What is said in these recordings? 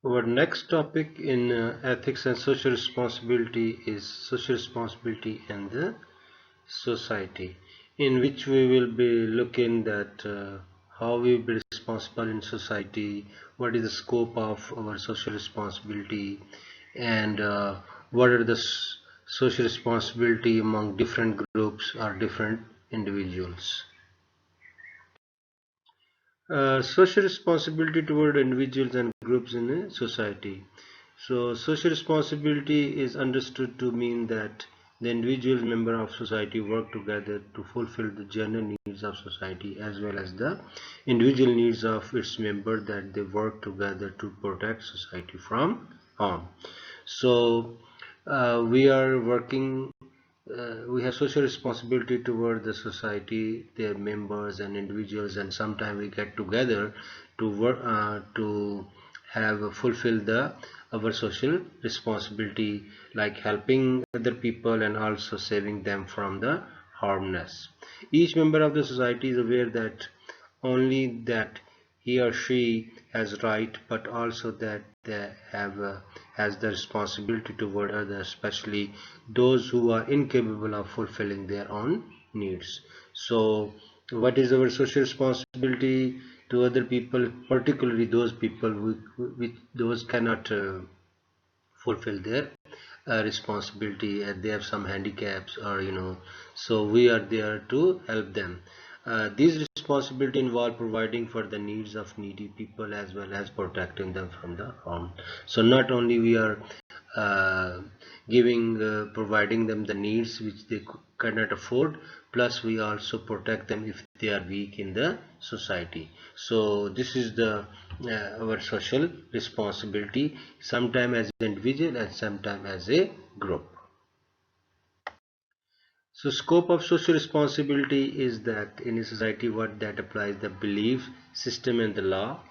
Our next topic in ethics and social responsibility is social responsibility in the society, in which we will be looking at how we will be responsible in society, what is the scope of our social responsibility, and what are the social responsibility among different groups or different individuals. Social responsibility toward individuals and groups in a society. So, social responsibility is understood to mean that the individual member of society work together to fulfill the general needs of society as well as the individual needs of its member, that they work together to protect society from harm. So, we are working we have social responsibility toward the society, their members and individuals, and sometimes we get together to work to have fulfill the our social responsibility, like helping other people and also saving them from the harmness. Each member of the society is aware that only that he or she has right, but also that they have has the responsibility toward others, especially those who are incapable of fulfilling their own needs. So, what is our social responsibility to other people, particularly those people with those cannot fulfill their responsibility, and they have some handicaps, or so we are there to help them. These responsibility involve providing for the needs of needy people as well as protecting them from the harm. So not only we are uh, providing them the needs which they cannot afford, plus we also protect them if they are weak in the society. So this is the our social responsibility, sometime as an individual and sometime as a group. So scope of social responsibility is that in a society what that applies the belief system and the law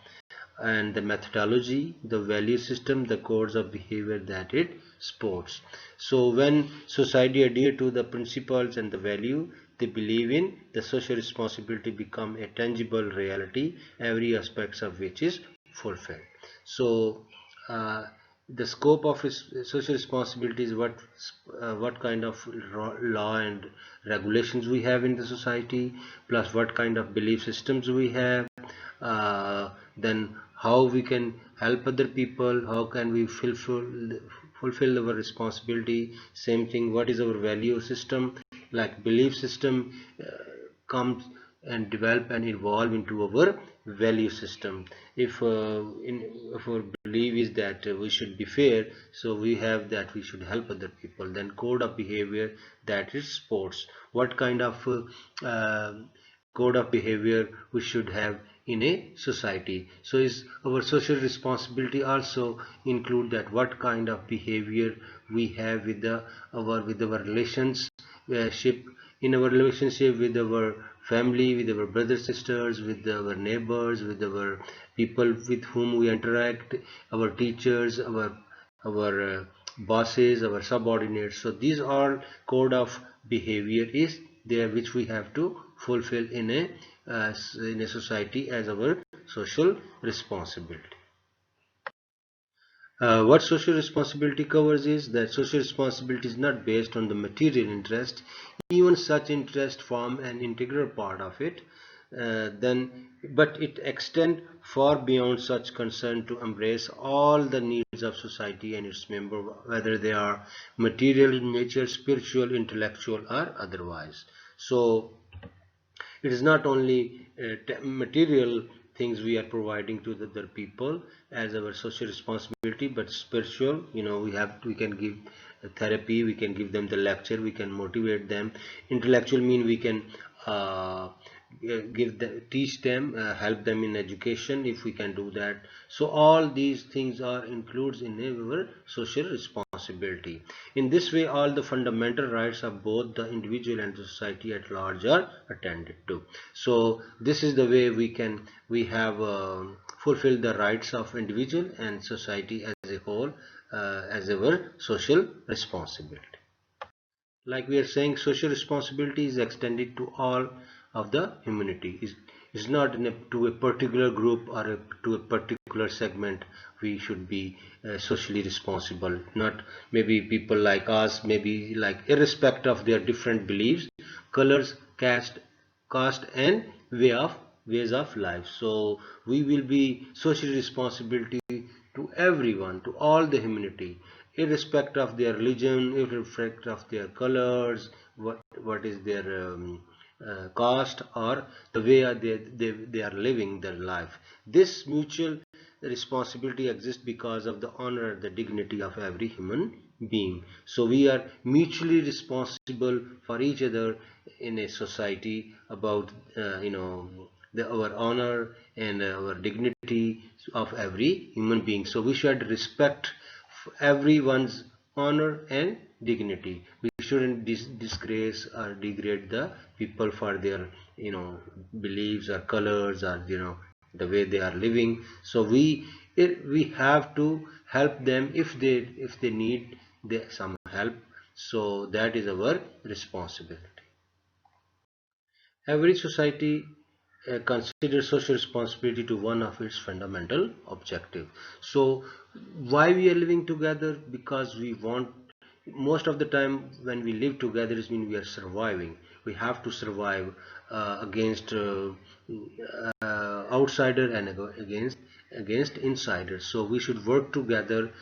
and the methodology, the value system, the codes of behavior that it supports. So when society adhere to the principles and the value they believe in, the social responsibility become a tangible reality, every aspects of which is fulfilled. So uh, the scope of social responsibility is what kind of law and regulations we have in the society, plus what kind of belief systems we have, then how we can help other people, how can we fulfill our responsibility. Same thing, what is our value system, like belief system comes and develop and evolve into our value system. If our belief is that we should be fair, so we have that we should help other people. Then code of behavior, that is sports, what kind of code of behavior we should have in a society. So is our social responsibility also include that what kind of behavior we have with our relationship, in our relationship with our family, with our brothers sisters, with our neighbors, with our people with whom we interact, our teachers, our bosses, our subordinates. So these all code of behavior is there which we have to fulfill in a society as our social responsibility. What social responsibility covers is that social responsibility is not based on the material interest, even such interest form an integral part of it. But it extend far beyond such concern to embrace all the needs of society and its member, whether they are material in nature, spiritual, intellectual, or otherwise. So it is not only material things we are providing to the other people as our social responsibility, but spiritual. We can give therapy, we can give them the lecture, we can motivate them. Intellectual mean we can uh, teach them, help them in education if we can do that. So all these things are includes in our social responsibility. In this way all the fundamental rights of both the individual and the society at large are attended to. So this is the way we have fulfilled the rights of individual and society as a whole, as our social responsibility. Like we are saying, social responsibility is extended to all of the humanity. Is not to a particular group or to a particular particular segment we should be socially responsible. Not maybe people like us, maybe like irrespective of their different beliefs, colors, caste and ways of life. So we will be socially responsibility to everyone, to all the humanity, irrespective of their religion, irrespective of their colors, what is their caste, or the way they are living their life. This mutual responsibility exists because of the honor and the dignity of every human being. So we are mutually responsible for each other in a society about our honor and our dignity of every human being. So we should respect everyone's honor and dignity. We shouldn't disgrace or degrade the people for their beliefs or colors or the way they are living. So we have to help them if they need some help. So that is our responsibility. Every society considers social responsibility to one of its fundamental objective. So why we are living together? Because we want, most of the time when we live together, it means we are surviving. We have to survive against outsider and against insiders. So we should work together.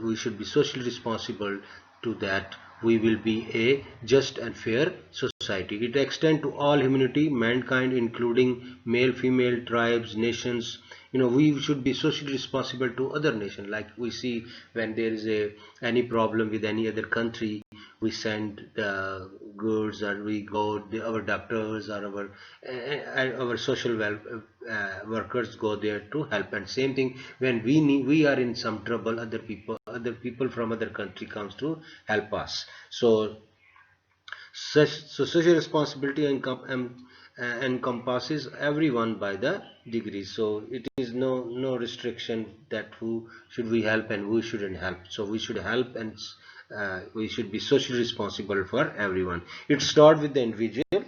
We should be socially responsible to that. We will be a just and fair society. It extends to all humanity, mankind, including male, female, tribes, nations. We should be socially responsible to other nations. Like we see when there is any problem with any other country, we send the goods, or we go, our doctors or our social workers go there to help. And same thing, when we are in some trouble, other people from other country comes to help us. So social responsibility encompasses everyone by the degree. So it is no restriction that who should we help and who shouldn't help. So we should help, and we should be socially responsible for everyone. It starts with the individual,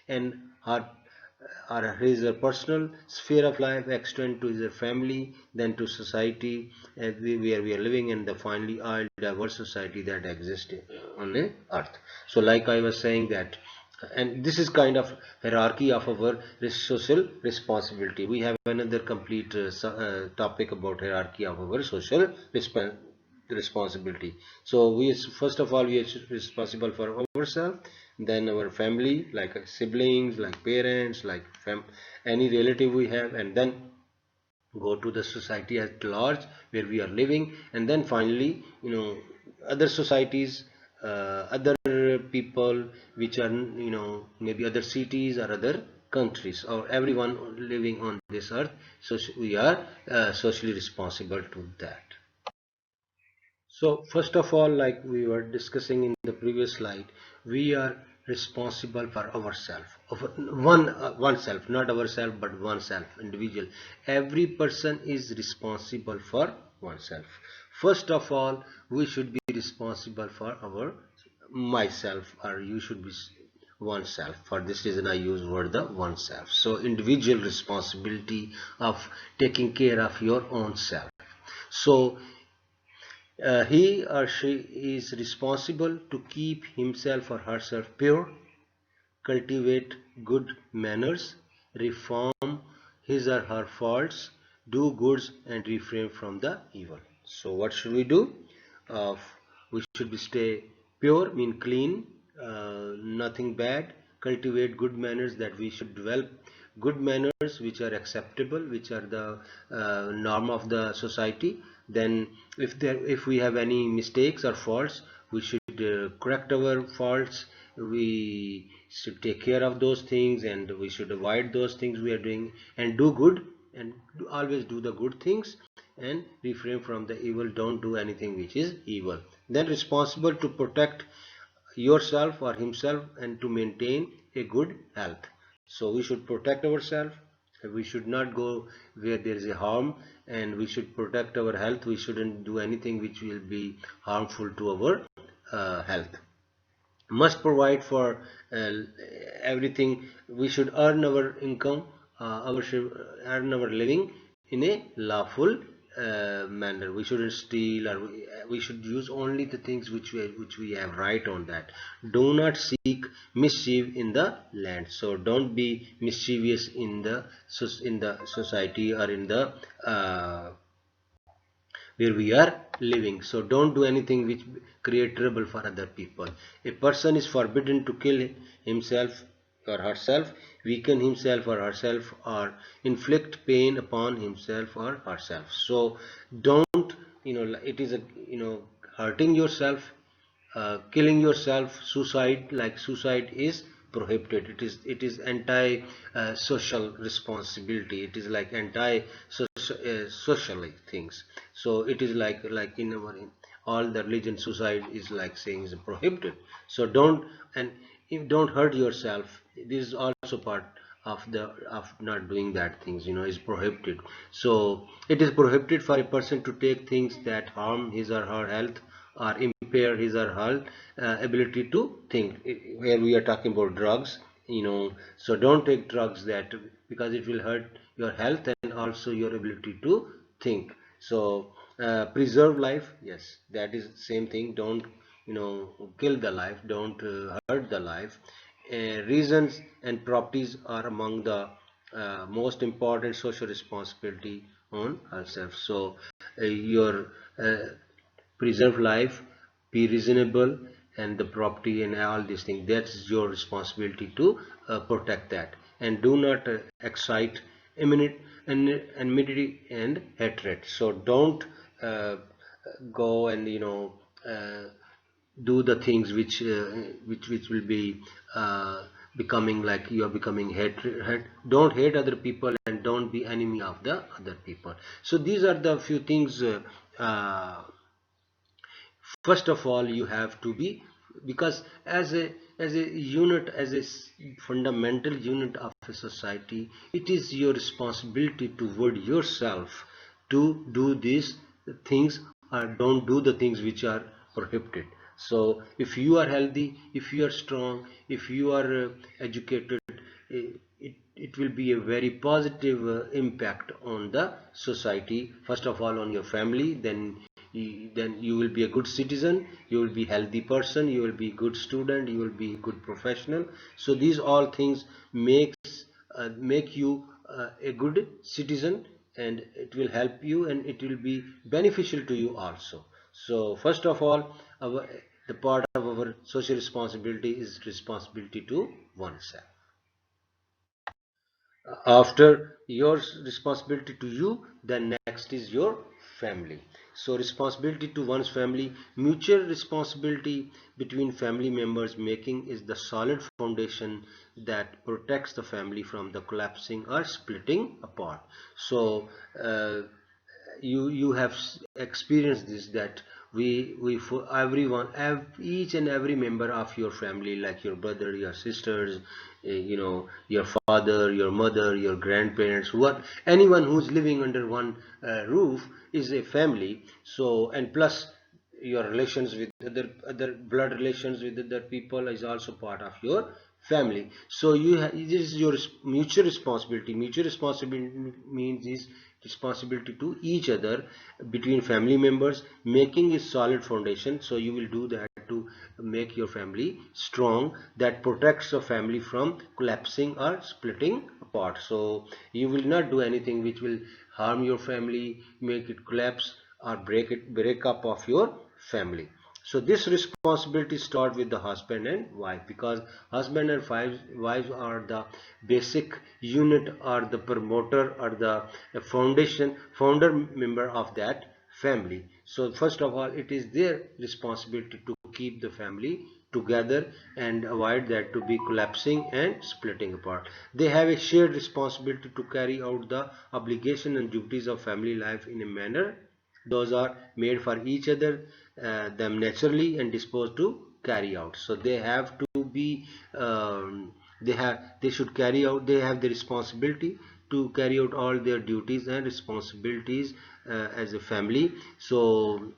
and her or his personal sphere of life, extend to his family, then to society where we are living, and the finally all diverse society that exists on the earth. So like I was saying that, and this is kind of hierarchy of our social responsibility. We have another complete topic about hierarchy of our social responsibility. So first of all we are responsible for ourselves, then our family, like siblings, like parents, like any relative we have, and then go to the society at large where we are living, and then finally other societies, other people which are maybe other cities or other countries, or everyone living on this earth. So we are socially responsible to that. So first of all, like we were discussing in the previous slide, we are responsible for ourselves, of oneself, not ourselves, but oneself, individual. Every person is responsible for oneself. First of all, we should be responsible for our myself, or you should be oneself. For this reason I use word the oneself. So individual responsibility of taking care of your own self. So he or she is responsible to keep himself or herself pure, cultivate good manners, reform his or her faults, do goods, and refrain from the evil. So what should we do? Uh, we should be stay pure, mean clean, nothing bad. Cultivate good manners, that we should develop good manners which are acceptable, which are the norm of the society. Then if we have any mistakes or faults, we should correct our faults. We should take care of those things, and we should avoid those things we are doing, and do good, and always do the good things, and refrain from the evil. Don't do anything which is evil. Then responsible to protect yourself or himself, and to maintain a good health. So we should protect ourselves. We should not go where there is a harm, and we should protect our health. We shouldn't do anything which will be harmful to our health. Must provide for uh, everything. We should earn our income, our should earn our living in a lawful manner. We shouldn't steal, or we should use only the things which we have right on that. Do not seek mischief in the land. So don't be mischievous in the society, or in the where we are living. So don't do anything which create trouble for other people. A person is forbidden to kill himself or herself, weaken himself or herself, or inflict pain upon himself or herself. So don't, it is a, hurting yourself, killing yourself, suicide, like suicide is prohibited. It is anti social responsibility. It is like anti social things. So it is like in all the religion, suicide is like saying is prohibited. So don't, and if don't hurt yourself, this is also part of not doing that things, is prohibited. So it is prohibited for a person to take things that harm his or her health, or impair his or her ability to think. Here we are talking about drugs, so don't take drugs, that because it will hurt your health and also your ability to think. So preserve life, yes, that is same thing. Don't, kill the life, don't hurt the life. Reasons and properties are among the most important social responsibility on ourselves. So your preserve life, be reasonable, and the property and all these things, that's your responsibility to protect that. And do not excite enmity and hatred. So don't uh, go and do the things which will be becoming like you are becoming hatred. Don't hate other people, and don't be enemy of the other people. So these are the few things. First of all, you have to be, because as a unit, as a fundamental unit of a society, it is your responsibility toward yourself to do these things, or don't do the things which are prohibited. So if you are healthy, if you are strong, if you are educated, it will be a very positive impact on the society. First of all, on your family, then you will be a good citizen, you will be healthy person, you will be good student, you will be good professional. So these all things make you a good citizen, and it will help you, and it will be beneficial to you also. So first of all, the part of our social responsibility is responsibility to oneself. After your responsibility to you, then next is your family. So responsibility to one's family, mutual responsibility between family members making is the solid foundation that protects the family from the collapsing or splitting apart. So you have experienced this, that we for everyone, each and every member of your family, like your brother, your sisters, your father, your mother, your grandparents, what, anyone who's living under one roof is a family. So, and plus your relations with other blood relations with other people is also part of your family. So this is your mutual responsibility. Mutual responsibility means is responsibility to each other between family members, making a solid foundation. So you will do that to make your family strong, that protects the family from collapsing or splitting apart. So you will not do anything which will harm your family, make it collapse, or break up of your family. So this responsibility starts with the husband and wife, because husband and wives are the basic unit, or the promoter, or the founder member of that family. So first of all, it is their responsibility to keep the family together and avoid that to be collapsing and splitting apart. They have a shared responsibility to carry out the obligation and duties of family life in a manner those are made for each other, them naturally, and disposed to carry out. So they have to be they should carry out, they have the responsibility to carry out all their duties and responsibilities as a family. So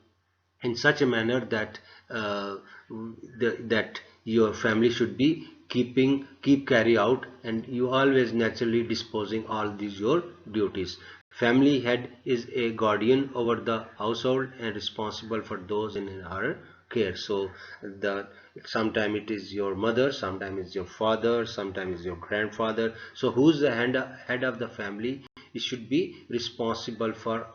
in such a manner that that your family should be keep carry out, and you always naturally disposing all these your duties. Family head is a guardian over the household and responsible for those in her care. So the sometime it is your mother, sometime it's your father, sometime it's your grandfather. So who's the head of the family? It should be responsible for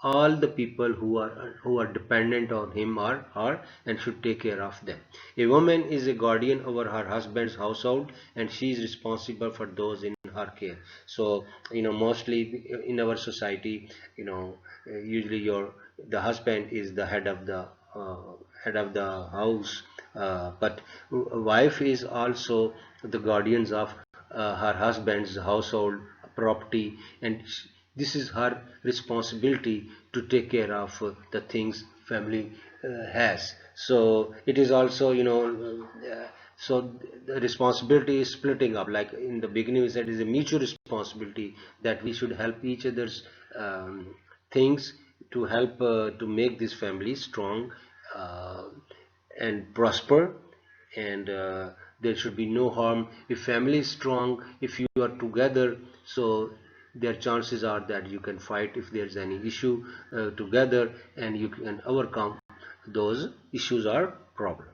all the people who are dependent on him or her and should take care of them. A woman is a guardian over her husband's household and she is responsible for those in her care. So mostly in our society, usually the husband is the head of the house, but wife is also the guardians of her husband's household property, and this is her responsibility to take care of the things family has. So it is also, so the responsibility is splitting up. Like in the beginning we said, it is a mutual responsibility that we should help each other's things to help to make this family strong uh, and prosper, and there should be no harm. If family is strong, if you are together, so their chances are that you can fight if there's any issue together, and you can overcome those issues or problems.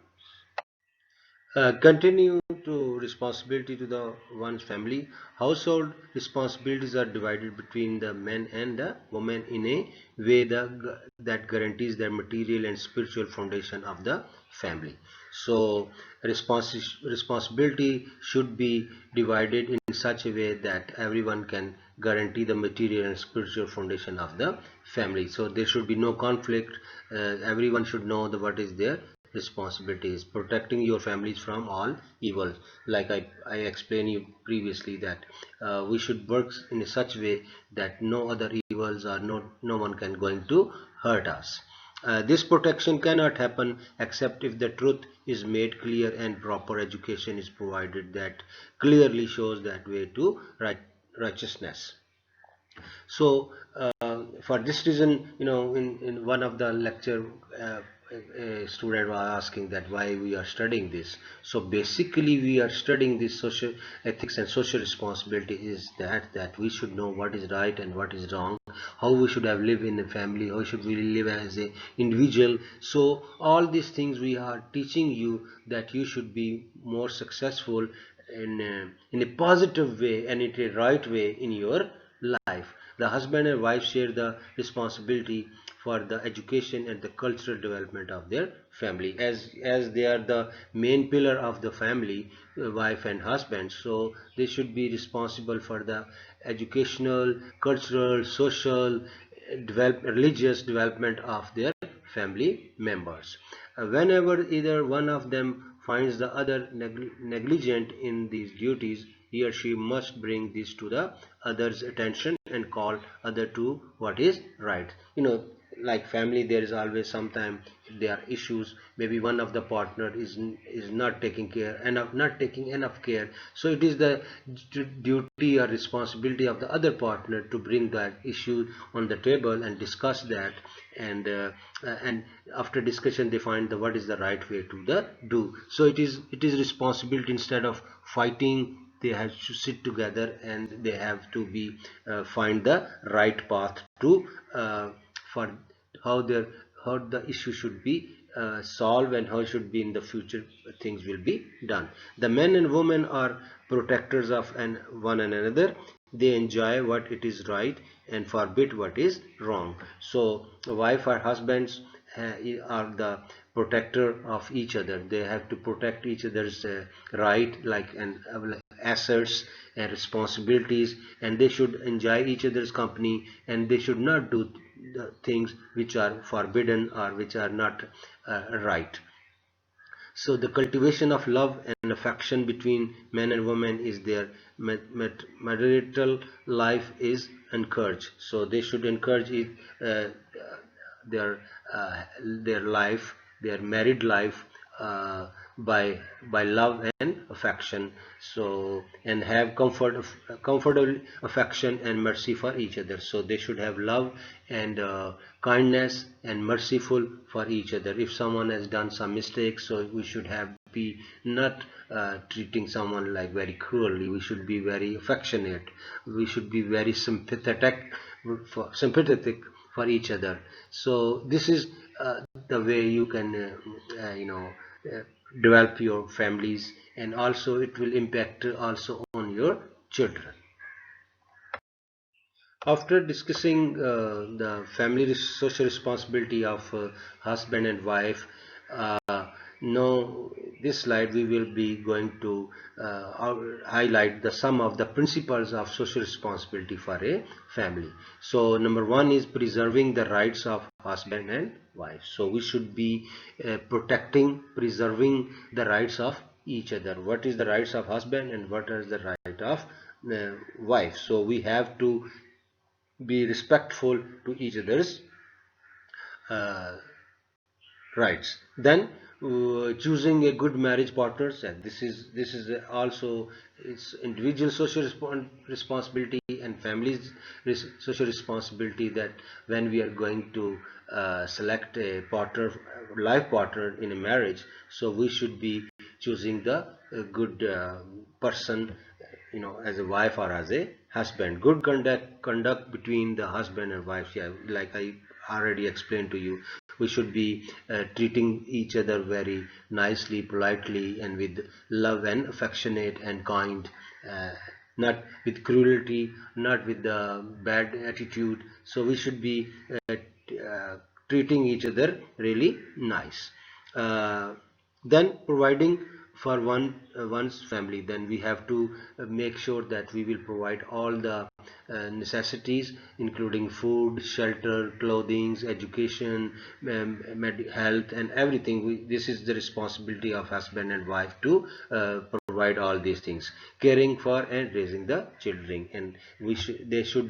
Continue to responsibility to the one's family. Household responsibilities are divided between the men and the women in a way that guarantees the material and spiritual foundation of the family. So responsibility should be divided in such a way that everyone can guarantee the material and spiritual foundation of the family. So there should be no conflict. Everyone should know what is their responsibility is. Protecting your families from all evil. Like I explained you previously that we should work in such way that no other evils or no one can going to hurt us. This protection cannot happen except if the truth is made clear and proper education is provided that clearly shows that way to righteousness. So for this reason, in one of the lecture, a student was asking that why we are studying this. So basically we are studying this social ethics and social responsibility is that we should know what is right and what is wrong, how we should have lived in a family, how should we live as a individual. So all these things we are teaching you that you should be more successful in a positive way and in a right way in your life. The husband and wife share the responsibility for the education and the cultural development of their family, as they are the main pillar of the family, wife and husband. So they should be responsible for the educational, cultural, social, religious development of their family members. Whenever either one of them finds the other negligent in these duties, he or she must bring this to the other's attention and call other to what is right. Like family, there is always sometime there are issues. Maybe one of the partner is not taking care enough, not taking enough care. So it is the duty or responsibility of the other partner to bring that issue on the table and discuss that, and after discussion they find the what is the right way to the do. So it is responsibility. Instead of fighting, they have to sit together and they have to be find the right path to for how their how the issue should be solved and how should be in the future things will be done. The men and women are protectors of one another. They enjoy what it is right and forbid what is wrong. So wife or husbands are the protector of each other. They have to protect each other's right, like and assets and responsibilities, and they should enjoy each other's company, and they should not do the things which are forbidden or which are not right. So the cultivation of love and affection between men and women is their marital life is encouraged. So they should encourage it, their their life, their married life, uh, by love and affection. So and have comfortable affection and mercy for each other. So they should have love and kindness and merciful for each other. If someone has done some mistakes, so we should have be not treating someone like very cruelly. We should be very affectionate. We should be very sympathetic sympathetic for each other. So this is the way you can uh, develop your families, and also it will impact also on your children. After discussing the family social responsibility of husband and wife, uh, now this slide we will be going to highlight the some of the principles of social responsibility for a family. So number one is preserving the rights of husband and wife. So we should be preserving the rights of each other. What is the rights of husband and what is the right of wife? So we have to be respectful to each other's uh, rights. Then choosing a good marriage partners, and this is also it's individual social responsibility and families social responsibility, that when we are going to select a partner, life partner in a marriage, so we should be choosing the good person, as a wife or as a husband. Good conduct between the husband and wife, yeah, like I already explained to you. We should be treating each other very nicely, politely, and with love and affectionate and kind, uh, not with cruelty, not with the bad attitude. So we should be treating each other really nice. Then providing for one's family, then we have to make sure that we will provide all the necessities, including food, shelter, clothing, education, health, and everything. This is the responsibility of husband and wife to provide all these things, caring for and raising the children, and they should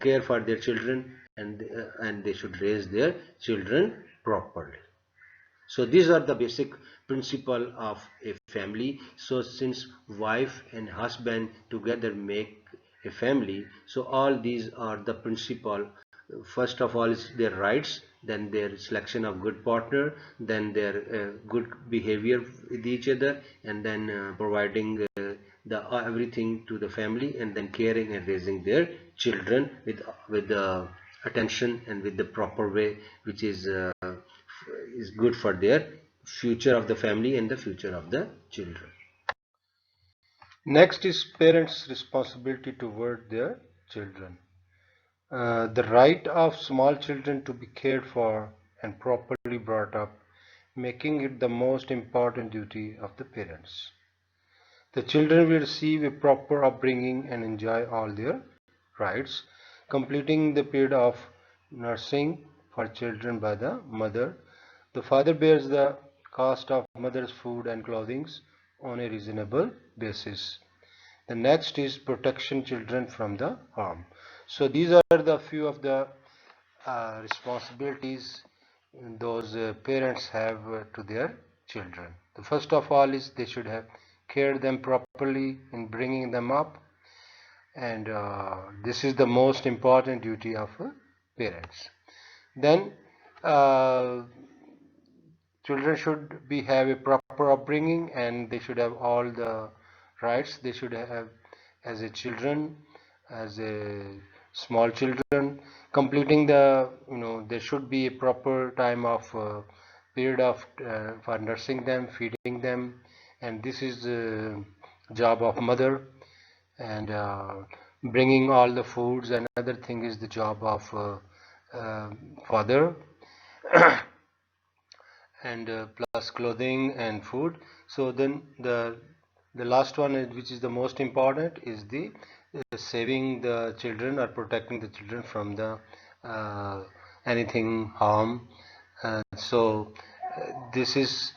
care for their children, and they should raise their children properly. So these are the basic principle of a family. So since wife and husband together make a family, so all these are the principle. First of all is their rights, then their selection of good partner, then their good behavior with each other, and then providing the everything to the family, and then caring and raising their children with the attention and with the proper way, which is good for their future of the family and the future of the children. Next is parents' responsibility toward their children. The right of small children to be cared for and properly brought up, making it the most important duty of the parents. The children will receive a proper upbringing and enjoy all their rights, completing the period of nursing for children by the mother. The father bears the cost of mother's food and clothing on a reasonable basis. The next is protection children from the harm. So these are the few of the responsibilities those parents have to their children. The first of all is they should have cared them properly in bringing them up, and this is the most important duty of parents. Then uh, children should be have a proper upbringing, and they should have all the rights they should have as a children, as a small children, completing the there should be a proper time of period of for nursing them, feeding them, and this is the job of mother, and bringing all the foods. Another thing is the job of father, and plus clothing and food. So then the last one is, which is the most important, is the saving the children or protecting the children from the anything harm. So this is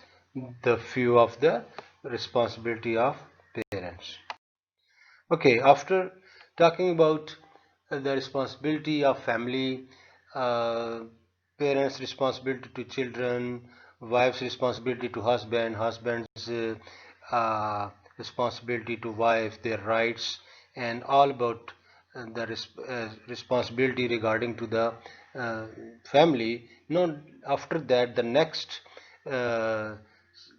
the few of the responsibility of parents. Okay, after talking about the responsibility of family, uh, parents' responsibility to children, wife's responsibility to husband, husband's responsibility to wife, their rights, and all about the responsibility regarding to the family. Now, after that, the next uh,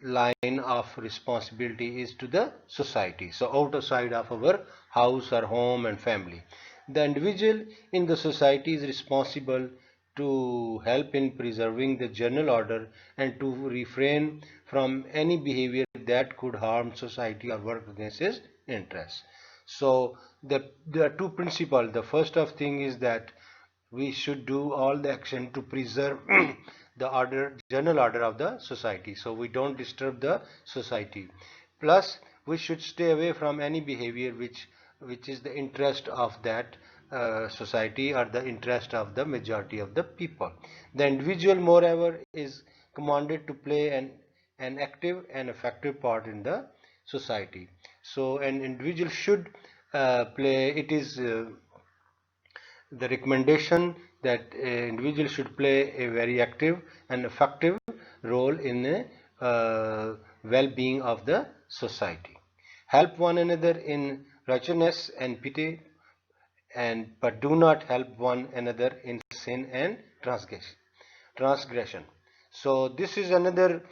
line of responsibility is to the society. So outside of our house or home and family, The individual in the society is responsible to help in preserving the general order and to refrain from any behavior that could harm society or work against its interests. So there are two principles. The first of thing is that we should do all the action to preserve the order, general order of the society, so we don't disturb the society. Plus we should stay away from any behavior which is the interest of that society or the interest of the majority of the people. The individual moreover is commanded to play an active and effective part in the society. So an individual should play, it is the recommendation that individual should play a very active and effective role in the well-being of the society. Help one another in righteousness and pity, and but do not help one another in sin and transgression. So this is another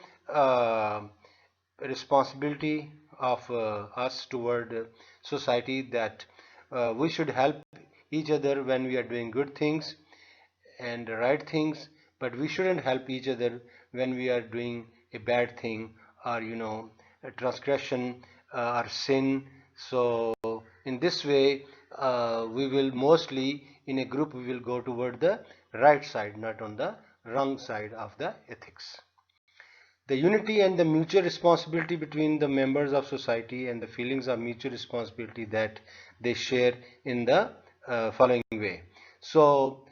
responsibility of us toward society, that we should help each other when we are doing good things and right things, but we shouldn't help each other when we are doing a bad thing, or a transgression or sin. So in this way we will mostly, in a group, we will go toward the right side, not on the wrong side of the ethics. The unity and the mutual responsibility between the members of society, and the feelings of mutual responsibility that they share in the following way. So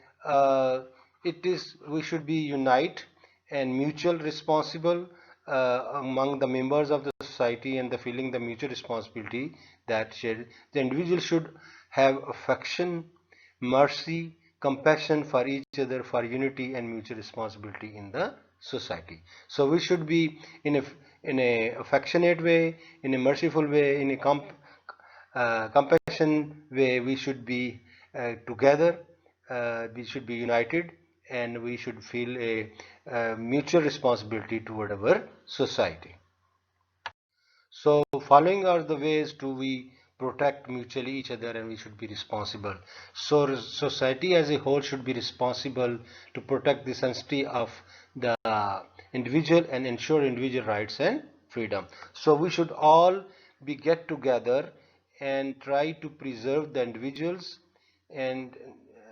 it is, we should be unite and mutual responsible among the members of the society, and the feeling the mutual responsibility that share. The individual should have affection, mercy, compassion for each other, for unity and mutual responsibility in the society. So we should be in a affectionate way, in a merciful way, in a compassion way. We should be together, we should be united, and we should feel a mutual responsibility toward our society. So following are the ways to we protect mutually each other, and we should be responsible. So society as a whole should be responsible to protect the sanctity of the individual and ensure individual rights and freedom. So we should all be get together and try to preserve the individuals and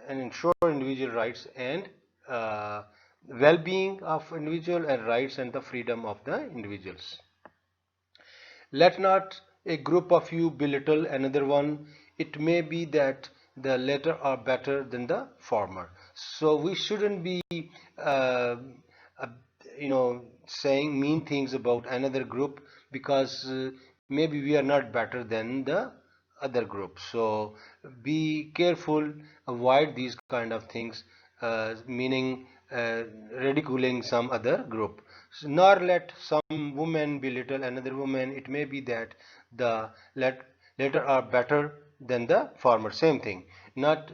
ensure individual rights and well-being of individual and rights and the freedom of the individuals. Let not a group of you belittle another one. It may be that the latter are better than the former. So we shouldn't be, uh, uh, saying mean things about another group, because maybe we are not better than the other group. So be careful, avoid these kind of things, meaning ridiculing some other group. So, nor let some woman belittle another woman. It may be that the latter are better than the former. Same thing. Not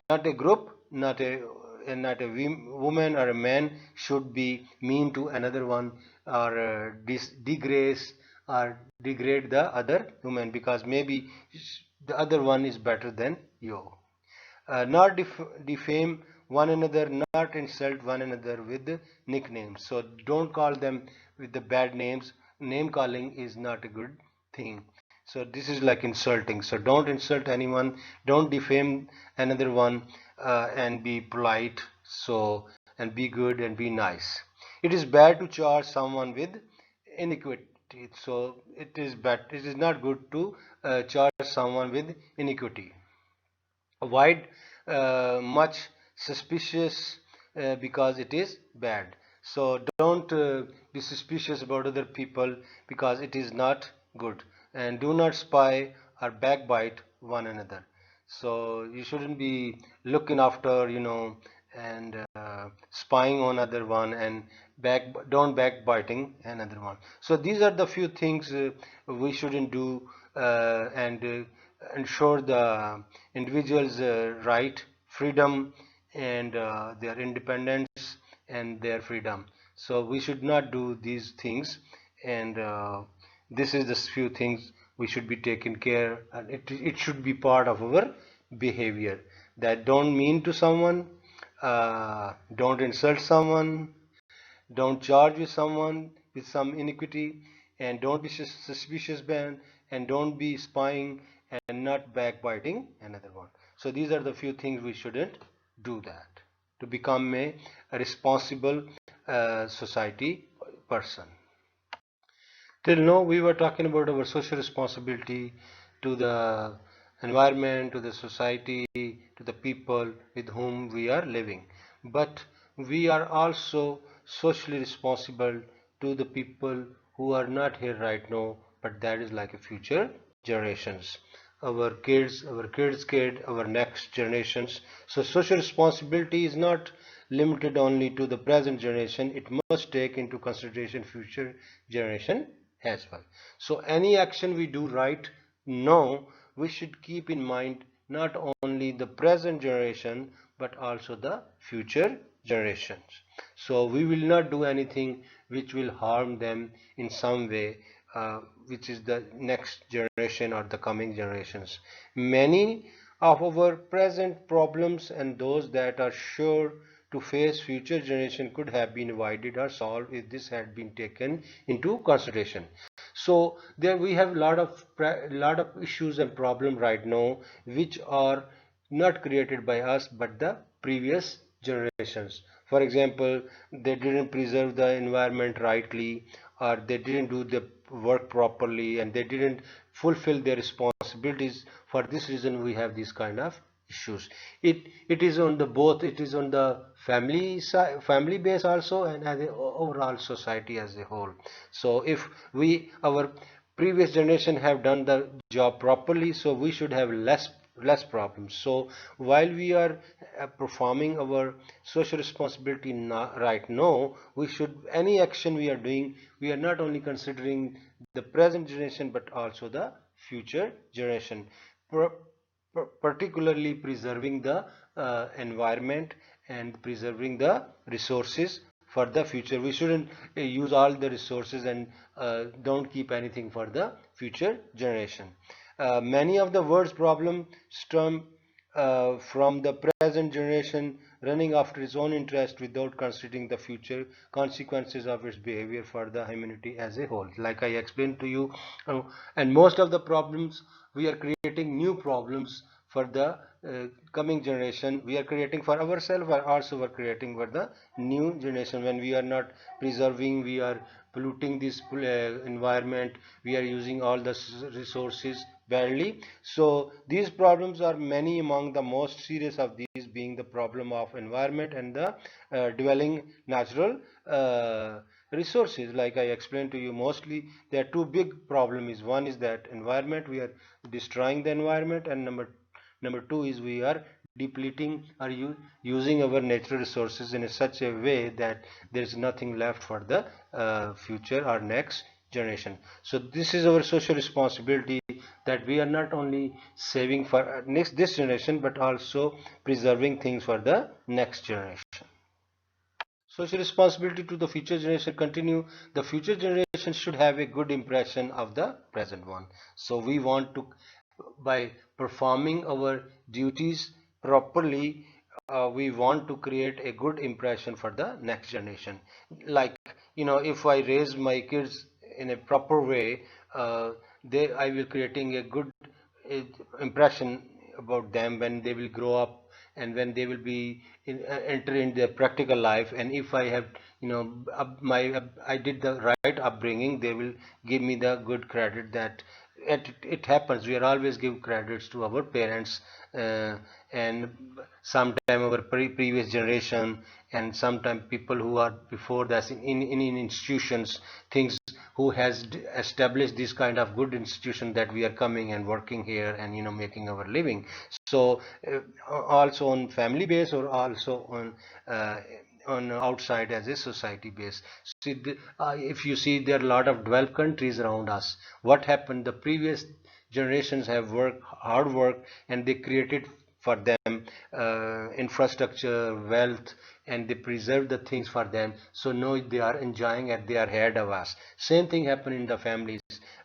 a group, not a woman or a man should be mean to another one, or disgrace or degrade the other woman, because maybe the other one is better than you. Not defame one another, not insult one another with nicknames. So don't call them with the bad names. Name calling is not a good thing. So this is like insulting. So don't insult anyone, don't defame another one, and be polite. So, and be good and be nice. It is bad to charge someone with iniquity. So it is bad. It is not good to charge someone with iniquity. Avoid much suspicious, because it is bad. So don't be suspicious about other people, because it is not good. And do not spy or backbite one another. So you shouldn't be looking after, and spying on other one, and don't backbiting another one. So these are the few things we shouldn't do, and ensure the individual's right, freedom, and their independence and their freedom. So we should not do these things, and this is the few things we should be taken care, and it should be part of our behavior, that don't mean to someone, don't insult someone, don't charge with someone with some iniquity, and don't be suspicious man, and don't be spying, and not backbiting another one. So these are the few things we shouldn't do that to become a responsible society person. Till now, we were talking about our social responsibility to the environment, to the society, to the people with whom we are living. But we are also socially responsible to the people who are not here right now, but that is like a future generations. Our kids' kid, our next generations. So social responsibility is not limited only to the present generation. It must take into consideration future generation as well. So any action we do right now, we should keep in mind not only the present generation but also the future generations. So we will not do anything which will harm them in some way, which is the next generation or the coming generations. Many of our present problems and those that are sure to face future generation could have been avoided or solved if this had been taken into consideration. So there we have a lot of issues and problem right now which are not created by us but the previous generations. For example, they didn't preserve the environment rightly, or they didn't do the work properly, and they didn't fulfill their responsibilities. For this reason we have these kind of issues. It is on the both, it is on the family side, family base also, and as a overall society as a whole. So if we, our previous generation have done the job properly, so we should have less problems. So while we are performing our social responsibility right now, we should, any action we are doing, we are not only considering the present generation but also the future generation, particularly preserving the environment and preserving the resources for the future. We shouldn't use all the resources and don't keep anything for the future generation. Many of the world's problems stem from the present generation running after its own interest without considering the future consequences of its behavior for the humanity as a whole. Like I explained to you, and most of the problems, we are creating new problems for the coming generation. We are creating for ourselves, but also we are creating for the new generation. When we are not preserving, we are polluting this environment, we are using all the resources badly. So these problems are many, among the most serious of these being the problem of environment and the dwelling natural resources. Like I explained to you, mostly there are two big problems. One is that environment, we are destroying the environment, and number two is we are depleting or using our natural resources in such a way that there is nothing left for the future or next generation. So this is our social responsibility, that we are not only saving for this generation but also preserving things for the next generation. Social responsibility to the future generation continue. The future generation should have a good impression of the present one. So we want to, by performing our duties properly, we want to create a good impression for the next generation. Like, if I raise my kids in a proper way, I will creating a good uh, impression about them when they will grow up, and when they will be enter in their practical life. And if I have, I did the right upbringing, they will give me the good credit. That it happens, we are always give credits to our parents, and sometime our previous generation, and sometime people who are before that in institutions, things, who has established this kind of good institution, that we are coming and working here and making our living. So also on family base, or also on outside as a society base. See, if you see, there are a lot of developed countries around us. What happened, the previous generations have worked hard work, and they created for them infrastructure, wealth, and they preserve the things for them. So now they are enjoying, and they are ahead of us. Same thing happen in the families.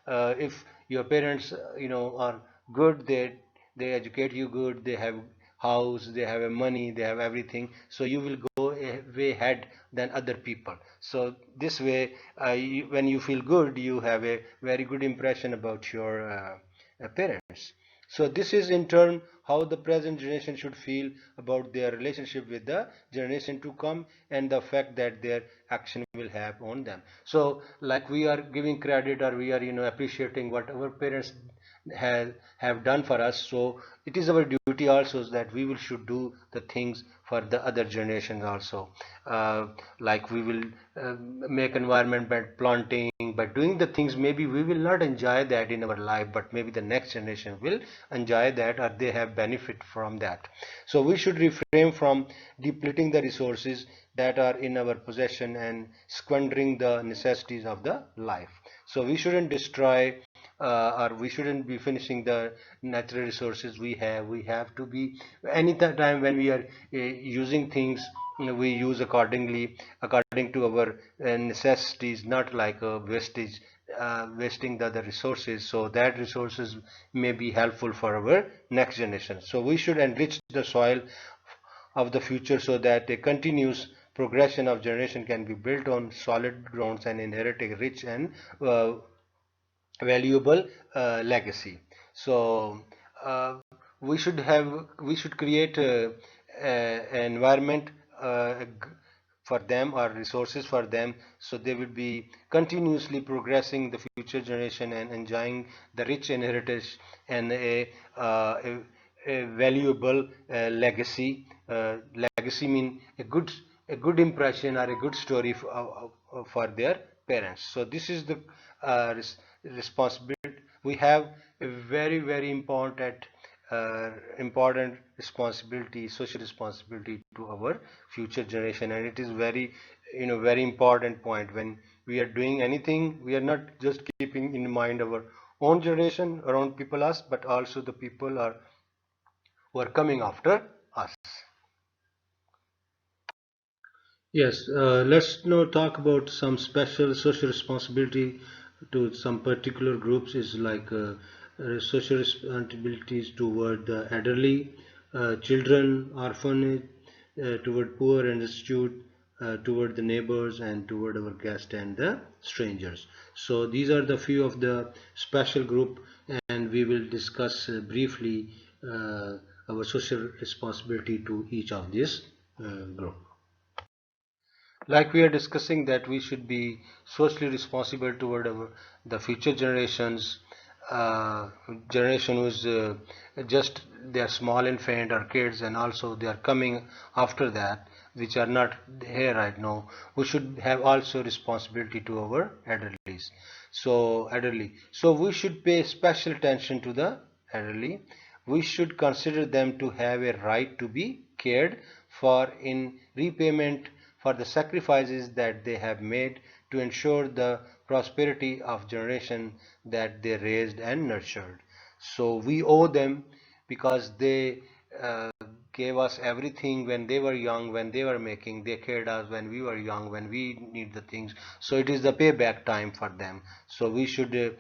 If your parents are good, they educate you good, they have house, they have a money, they have everything, so you will go a way ahead than other people. So this way, when you feel good, you have a very good impression about your parents. So this is in turn how the present generation should feel about their relationship with the generation to come, and the effect that their action will have on them. So like we are giving credit, or we are appreciating what our parents have done for us, so it is our duty also that we will should do the things for the other generations also. Like we will make environment by planting, by doing the things, maybe we will not enjoy that in our life, but maybe the next generation will enjoy that, or they have benefit from that. So we should refrain from depleting the resources that are in our possession and squandering the necessities of the life. So we shouldn't destroy, or we shouldn't be finishing the natural resources we have. We have to be, any time when we are using things, we use accordingly, according to our necessities, not like wastage, wasting the other resources, so that resources may be helpful for our next generation. So we should enrich the soil of the future so that a continuous progression of generation can be built on solid grounds and inherit a rich and valuable legacy. So uh, we should create an environment for them, or resources for them, so they will be continuously progressing the future generation and enjoying the rich inheritance and a valuable legacy. Legacy mean a good impression or a good story for their parents. So this is the responsibility. We have a very important important responsibility, social responsibility to our future generation, and it is very, very important point. When we are doing anything, we are not just keeping in mind our own generation, around people us, but also the people are who are coming after us. Yes, let's now talk about some special social responsibility to some particular groups, is like social responsibilities toward the elderly, children, orphanage, toward poor and destitute, toward the neighbors, and toward our guests and the strangers. So these are the few of the special group, and we will discuss briefly our social responsibility to each of these group. Like we are discussing that we should be socially responsible toward the future generations, generation who's just they are small infant or kids, and also they are coming after that, which are not here right now. We should have also responsibility to our elderlies. So elderly, so we should pay special attention to the elderly. We should consider them to have a right to be cared for in repayment for the sacrifices that they have made to ensure the prosperity of generation that they raised and nurtured. So we owe them, because they uh, gave us everything when they were young, when they were making, they cared us when we were young, when we need the things. So it is the payback time for them. So we should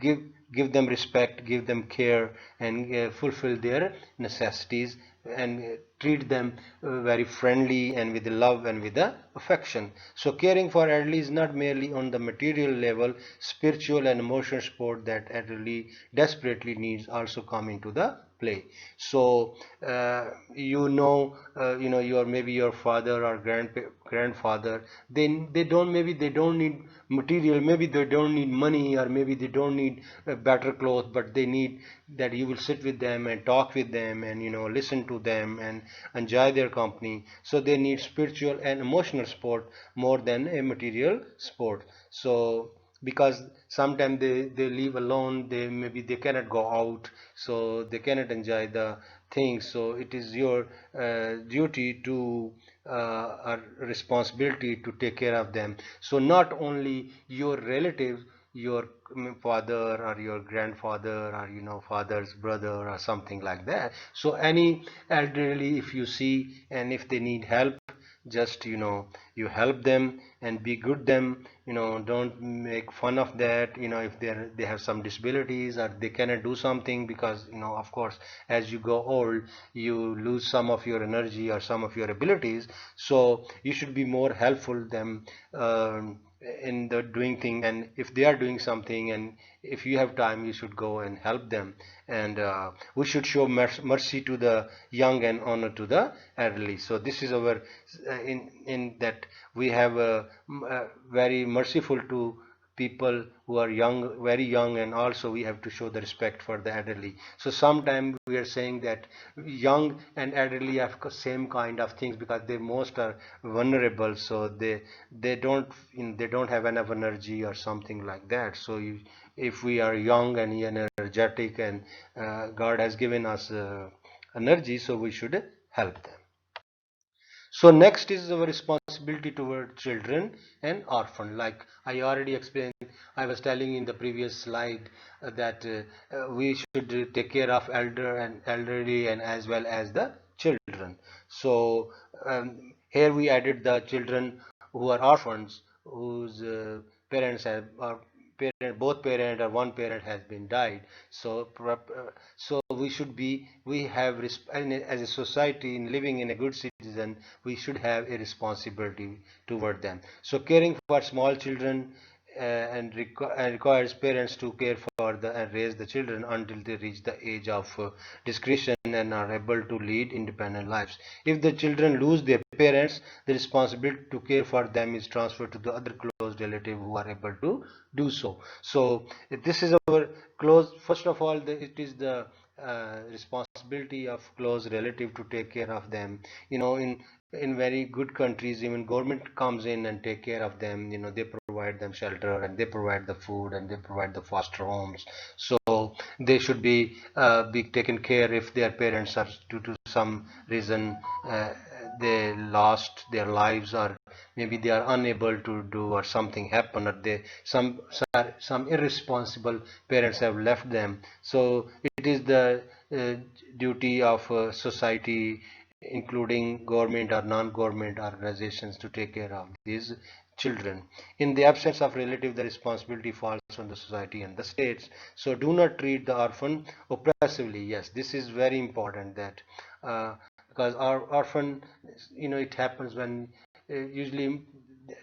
give give them respect, give them care, and fulfill their necessities, and treat them very friendly and with love and with the affection. So caring for elderly is not merely on the material level. Spiritual and emotional support that elderly desperately needs also come into the play. So your maybe your father or grandfather, they don't, maybe they don't need material, maybe they don't need money, or maybe they don't need better clothes, but they need that you will sit with them and talk with them, and listen to them and enjoy their company. So they need spiritual and emotional support more than a material support. So because sometimes they live alone, they maybe they cannot go out, so they cannot enjoy the things. So it is your duty to or responsibility to take care of them. So not only your relatives, your father or your grandfather, or father's brother or something like that. So any elderly, if you see, and if they need help, just you help them and be good them, don't make fun of that, if they have some disabilities or they cannot do something, because of course as you go old you lose some of your energy or some of your abilities. So you should be more helpful them in the doing thing, and if they are doing something and if you have time you should go and help them. And we should show mercy to the young and honor to the elderly. So this is our in that we have very merciful to people who are young, very young, and also we have to show the respect for the elderly. So sometimes we are saying that young and elderly have same kind of things because they most are vulnerable, so they don't they don't have enough energy or something like that. So if we are young and energetic and God has given us energy, so we should help them. So next is our responsibility toward children and orphan. Like I already explained, I was telling in the previous slide that we should take care of elderly and as well as the children. So here we added the children who are orphans, whose parents have or both parent or one parent has been died. So so we should be we have as a society in living in a good citizen, we should have a responsibility toward them. So caring for small children and requires parents to care for and raise the children until they reach the age of discretion and are able to lead independent lives. If the children lose their parents, the responsibility to care for them is transferred to the other close relative who are able to do so. So this is our close. First of all, it is the responsibility of close relative to take care of them. In very good countries, even government comes in and take care of them. They provide them shelter and they provide the food and they provide the foster homes. So they should be taken care if their parents are due to some reason they lost their lives, or maybe they are unable to do, or something happened, or they some irresponsible parents have left them. So it is the uh, duty of society, including government or non-government organizations, to take care of these children. In the absence of relative, the responsibility falls on the society and the states. So do not treat the orphan oppressively. Yes, this is very important, that because our orphan, it happens when usually,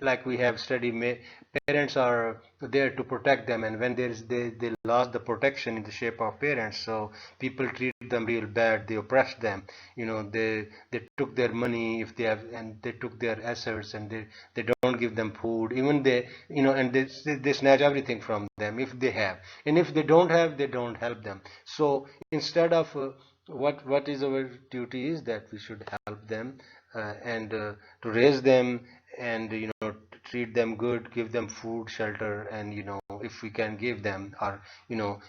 like we have studied, parents are there to protect them, and when they lost the protection in the shape of parents, so people treat them real bad, they oppress them. They took their money if they have, and they took their assets, and they don't give them food, even and they snatch everything from them if they have, and if they don't have, they don't help them. So instead of what is our duty is that we should help them and to raise them, and treat them good, give them food, shelter, and if we can give them, or you know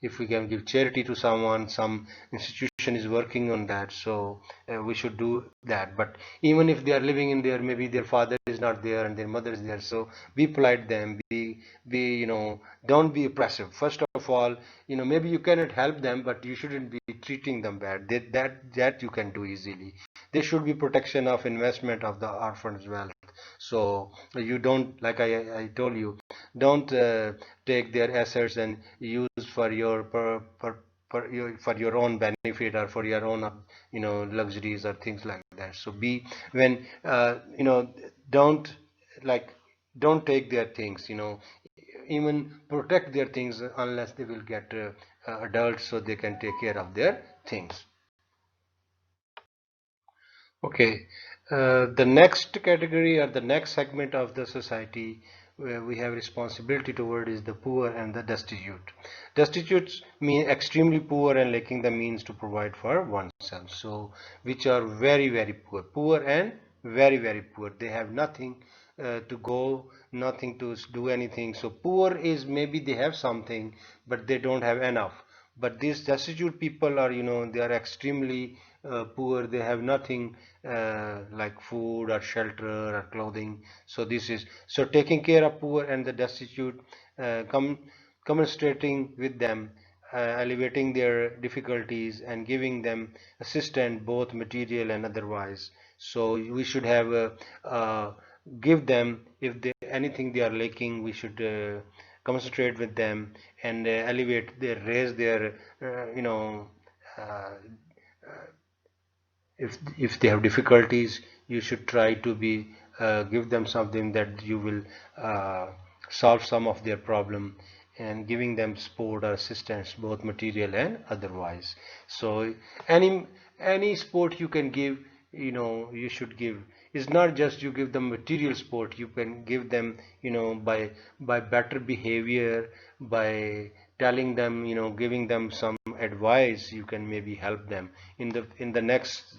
if we can give charity to someone, some institution is working on that, so we should do that. But even if they are living in there, maybe their father is not there and their mother is there, so be polite them, be don't be oppressive. First of all, maybe you cannot help them, but you shouldn't be treating them bad. That you can do easily. There should be protection of investment of the orphans wealth. So you don't, like I told you, don't take their assets and use for your for your own benefit, or for your own luxuries or things like that. So be when don't, like, don't take their things, even protect their things unless they will get adults, so they can take care of their things. Okay, the next category or the next segment of the society where we have responsibility toward is the poor and the destitute. Destitutes mean extremely poor and lacking the means to provide for oneself. So, which are very, very poor, poor and very, very poor. They have nothing to go, nothing to do anything. So, poor is maybe they have something, but they don't have enough. But these destitute people are, they are extremely poor. They have nothing like food or shelter or clothing. So this is, so taking care of poor and the destitute, commiserating with them, alleviating their difficulties and giving them assistance, both material and otherwise. So we should have give them, if they anything they are lacking, we should concentrate with them and elevate their, raise their uh, if they have difficulties, you should try to be give them something that you will uh, solve some of their problem, and giving them support or assistance, both material and otherwise. So any support you can give, you should give. It's not just you give them material support, you can give them, by better behavior, by telling them, giving them some advice. You can maybe help them in the next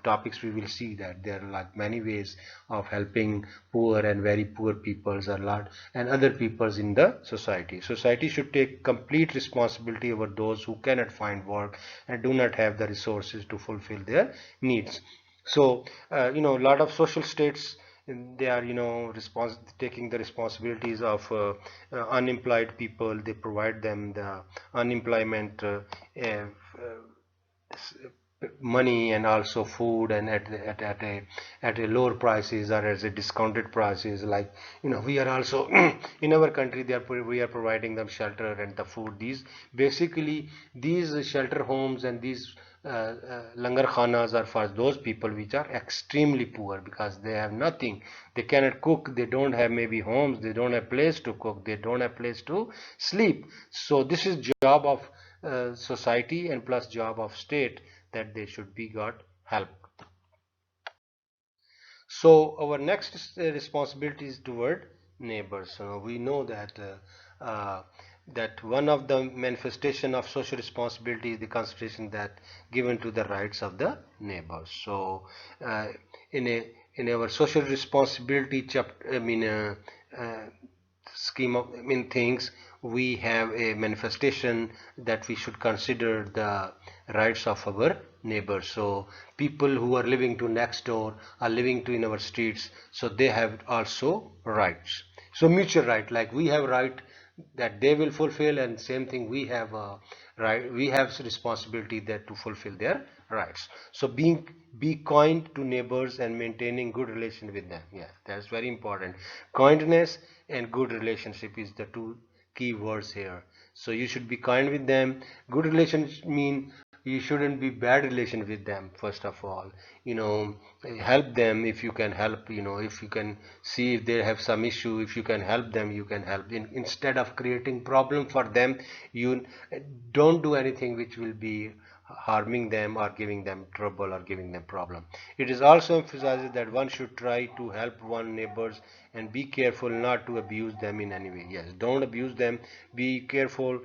topics. We will see that there are like many ways of helping poor and very poor peoples, a lot, and other peoples in the society should take complete responsibility over those who cannot find work and do not have the resources to fulfill their needs. So a lot of social states, they are taking the responsibilities of unemployed people. They provide them the unemployment uh, money, and also food, and at a lower prices, or as a discounted prices. Like, we are also in our country, we are providing them shelter and the food. These basically, these shelter homes and these langar khanas are for those people which are extremely poor, because they have nothing. They cannot cook, they don't have maybe homes, they don't have place to cook, they don't have place to sleep. So this is job of society, and plus job of state, that they should be got help. So our next responsibility is toward neighbors. So we know that one of the manifestation of social responsibility is the consideration that given to the rights of the neighbors. So uh, in a in our social responsibility chapter, scheme of things, we have a manifestation that we should consider the rights of our neighbors. So people who are living to next door, are living to in our streets, so they have also rights. So mutual right, like we have right that they will fulfill, and same thing, we have right, we have responsibility that to fulfill their rights. So be kind to neighbors and maintaining good relation with them. Yeah, that's very important. Kindness and good relationship is the two key words here. So you should be kind with them. Good relations mean you shouldn't be bad relation with them. First of all, help them if you can help. If you can see if they have some issue, if you can help them, you can help. Instead of creating problem for them, you don't do anything which will be harming them or giving them trouble or giving them problem. It is also emphasizes that one should try to help one neighbors and be careful not to abuse them in any way. Yes, don't abuse them. Be careful,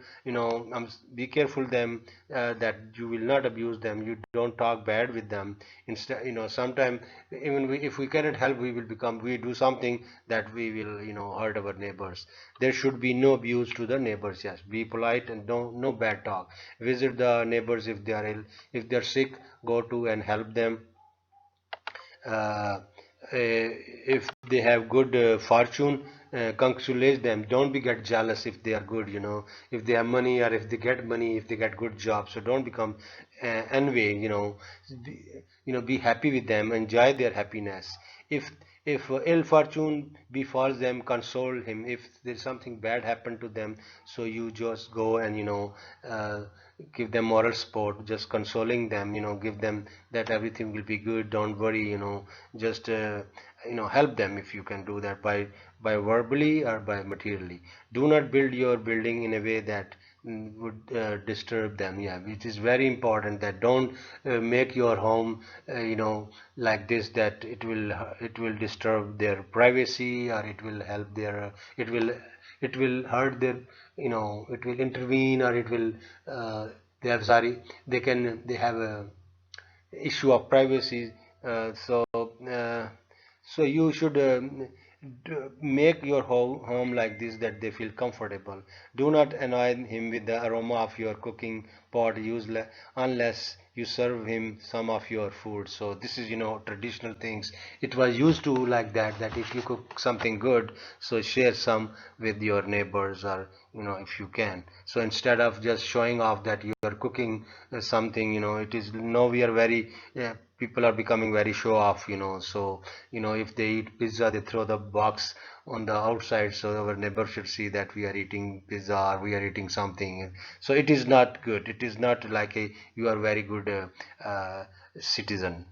be careful them, that you will not abuse them. You don't talk bad with them. Instead, sometimes even if we cannot help, we do something that we will hurt our neighbors. There should be no abuse to the neighbors. Yes, be polite and no bad talk. Visit the neighbors if they are ill, if they are sick, go to and help them. If they have good fortune, congratulate them. Don't be get jealous if they are good. If they have money, or if they get money, if they get good job. So don't become envy. Be happy with them, enjoy their happiness. If ill fortune befalls them, console him. If there's something bad happened to them, so you just go and uh, give them moral support, just consoling them, give them that everything will be good, don't worry, just help them. If you can do that by verbally or by materially, do not build your building in a way that would disturb them. Yeah, which is very important, that don't make your home like this, that it will disturb their privacy, or it will help their it will hurt their, it will intervene, or it will they are sorry, they have a issue of privacy. So you should make your home like this, that they feel comfortable. Do not annoy him with the aroma of your cooking pot unless you serve him some of your food. So this is traditional things. It was used to like that if you cook something good, so share some with your neighbors, or if you can. So instead of just showing off that you are cooking something, it is, no, we are very people are becoming very show off, so if they eat pizza, they throw the box on the outside so our neighbor should see that we are eating pizza or we are eating something. So it is not good. It is not like you are very good citizen.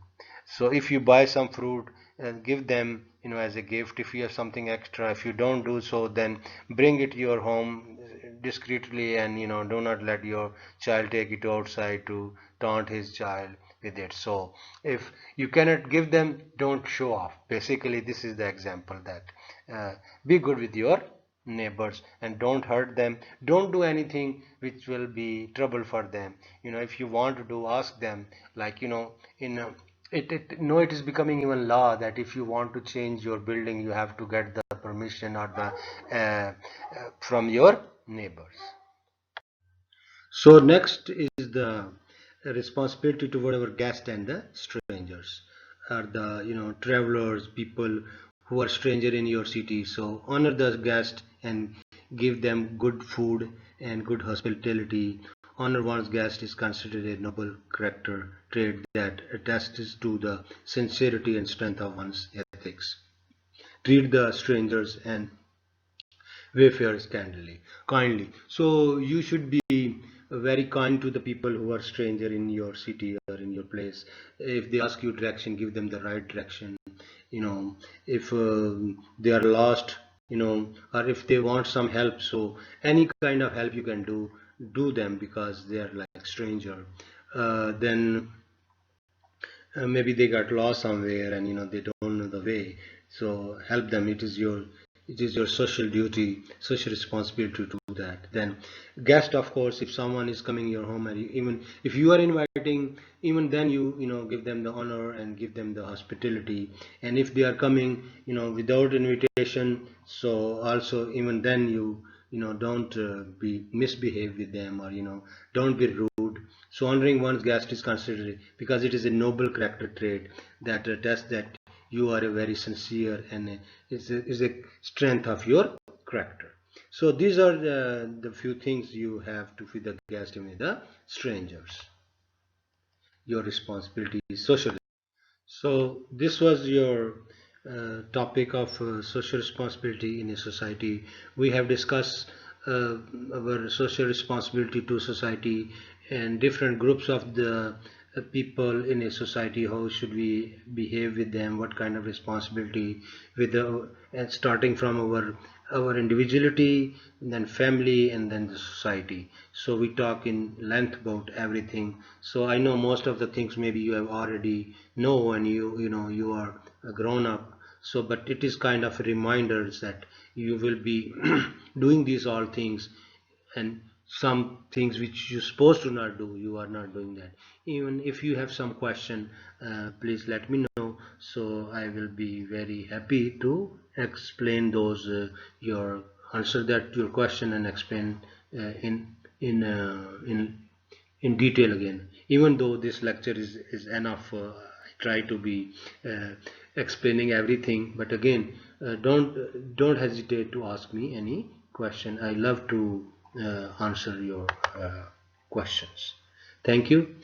So if you buy some fruit and give them as a gift, if you have something extra, if you don't do so, then bring it to your home discreetly, and do not let your child take it outside to taunt his child with it. So if you cannot give them, don't show off. Basically this is the example, that be good with your neighbors and don't hurt them. Don't do anything which will be trouble for them. If you want to do, ask them, like in it is becoming even law that if you want to change your building, you have to get the permission or the from your neighbors. So next is the responsibility toward our guests and the strangers, or the travelers, people who are stranger in your city. So honor the guest and give them good food and good hospitality. Honor one's guest is considered a noble character trait that attests to the sincerity and strength of one's ethics. Treat the strangers and wayfarers kindly. So you should be very kind to the people who are stranger in your city or in your place. If they ask you direction, give them the right direction. If they are lost, or if they want some help, so any kind of help you can do them, because they are like stranger. Then maybe they got lost somewhere and they don't know the way, so help them. It is your social duty, social responsibility to do that. Then guest, of course, if someone is coming your home, and even if you are inviting, even then you give them the honor and give them the hospitality. And if they are coming without invitation, so also even then don't be misbehave with them, or don't be rude. So honoring one's guest is considered, because it is a noble character trait that attests that you are a very sincere, and is a strength of your character. So these are the few things you have to feed the guest, even the strangers. Your responsibility is social. So this was your topic of social responsibility in a society. We have discussed our social responsibility to society and different groups of the people in a society. How should we behave with them? What kind of responsibility with the, and starting from our individuality, then family, and then the society. So we talk in length about everything. So I know most of the things maybe you have already know, and you are a grown up. So but it is kind of reminders that you will be doing these all things, and some things which you're supposed to not do, you are not doing that. Even if you have some question, please let me know, so I will be very happy to explain those your answer that your question, and explain in in detail again. Even though this lecture is enough, I try to be explaining everything, but again, don't hesitate to ask me any question. I love to answer your questions. Thank you.